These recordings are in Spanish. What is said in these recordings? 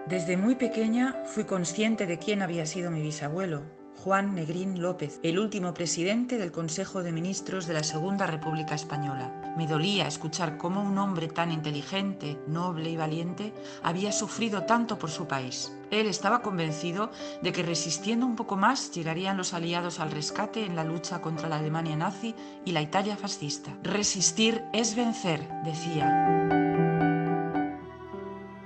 Desde muy pequeña fui consciente de quién había sido mi bisabuelo, Juan Negrín López, el último presidente del Consejo de Ministros de la Segunda República Española. Me dolía escuchar cómo un hombre tan inteligente, noble y valiente había sufrido tanto por su país. Él estaba convencido de que resistiendo un poco más llegarían los aliados al rescate en la lucha contra la Alemania nazi y la Italia fascista. Resistir es vencer, decía.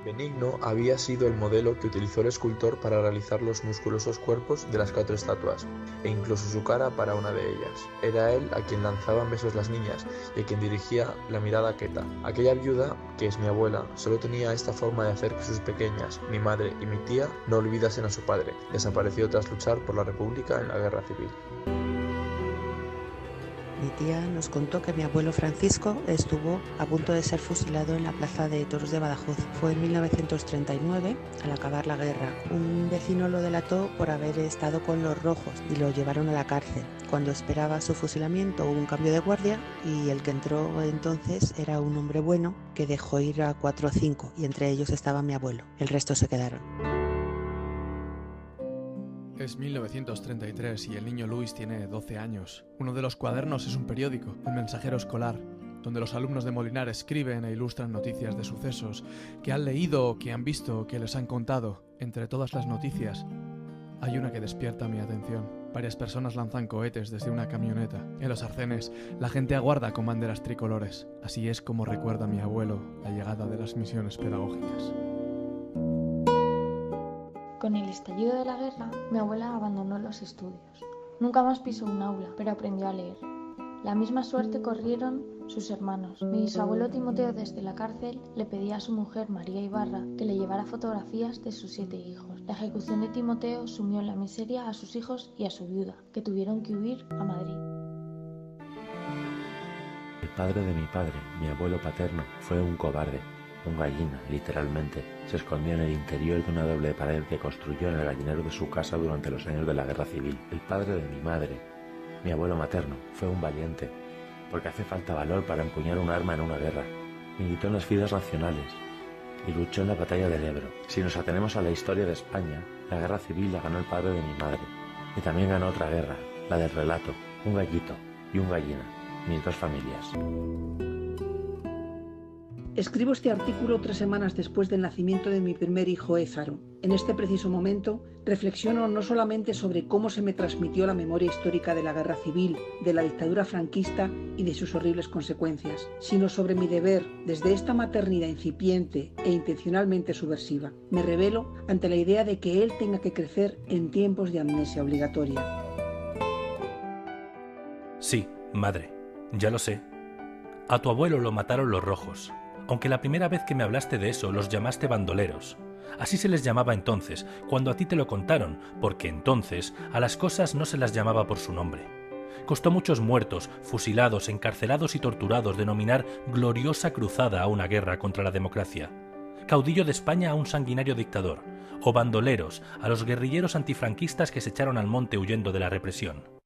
Benigno había sido el modelo que utilizó el escultor para realizar los musculosos cuerpos de las 4 estatuas, e incluso su cara para una de ellas. Era él a quien lanzaban besos las niñas y a quien dirigía la mirada queta. Aquella viuda, que es mi abuela, solo tenía esta forma de hacer que sus pequeñas, mi madre y mi tía, no olvidasen a su padre. Desapareció tras luchar por la República en la Guerra Civil. Mi tía nos contó que mi abuelo Francisco estuvo a punto de ser fusilado en la plaza de toros de Badajoz. Fue en 1939, al acabar la guerra. Un vecino lo delató por haber estado con los rojos y lo llevaron a la cárcel. Cuando esperaba su fusilamiento hubo un cambio de guardia y el que entró entonces era un hombre bueno que dejó ir a 4 o 5 y entre ellos estaba mi abuelo. El resto se quedaron. Es 1933 y el niño Luis tiene 12 años. Uno de los cuadernos es un periódico, El Mensajero Escolar, donde los alumnos de Molinar escriben e ilustran noticias de sucesos que han leído, que han visto, que les han contado. Entre todas las noticias, hay una que despierta mi atención. Varias personas lanzan cohetes desde una camioneta. En los arcenes, la gente aguarda con banderas tricolores. Así es como recuerda mi abuelo la llegada de las misiones pedagógicas. Con el estallido de la guerra, mi abuela abandonó los estudios. Nunca más pisó un aula, pero aprendió a leer. La misma suerte corrieron sus hermanos. Mi bisabuelo Timoteo, desde la cárcel, le pedía a su mujer María Ibarra que le llevara fotografías de sus 7 hijos. La ejecución de Timoteo sumió en la miseria a sus hijos y a su viuda, que tuvieron que huir a Madrid. El padre de mi padre, mi abuelo paterno, fue un cobarde. Un gallina, literalmente, se escondió en el interior de una doble pared que construyó en el gallinero de su casa durante los años de la Guerra Civil. El padre de mi madre, mi abuelo materno, fue un valiente, porque hace falta valor para empuñar un arma en una guerra. Militó en las filas nacionales y luchó en la batalla del Ebro. Si nos atenemos a la historia de España, la Guerra Civil la ganó el padre de mi madre, y también ganó otra guerra, la del relato, un gallito y un gallina, mis 2 familias. Escribo este artículo 3 semanas después del nacimiento de mi primer hijo Ézaro. En este preciso momento reflexiono no solamente sobre cómo se me transmitió la memoria histórica de la guerra civil, de la dictadura franquista y de sus horribles consecuencias, sino sobre mi deber desde esta maternidad incipiente e intencionalmente subversiva. Me rebelo ante la idea de que él tenga que crecer en tiempos de amnesia obligatoria. Sí, madre, ya lo sé. A tu abuelo lo mataron los rojos. Aunque la primera vez que me hablaste de eso los llamaste bandoleros. Así se les llamaba entonces, cuando a ti te lo contaron, porque entonces a las cosas no se las llamaba por su nombre. Costó muchos muertos, fusilados, encarcelados y torturados denominar gloriosa cruzada a una guerra contra la democracia, caudillo de España a un sanguinario dictador, o bandoleros a los guerrilleros antifranquistas que se echaron al monte huyendo de la represión.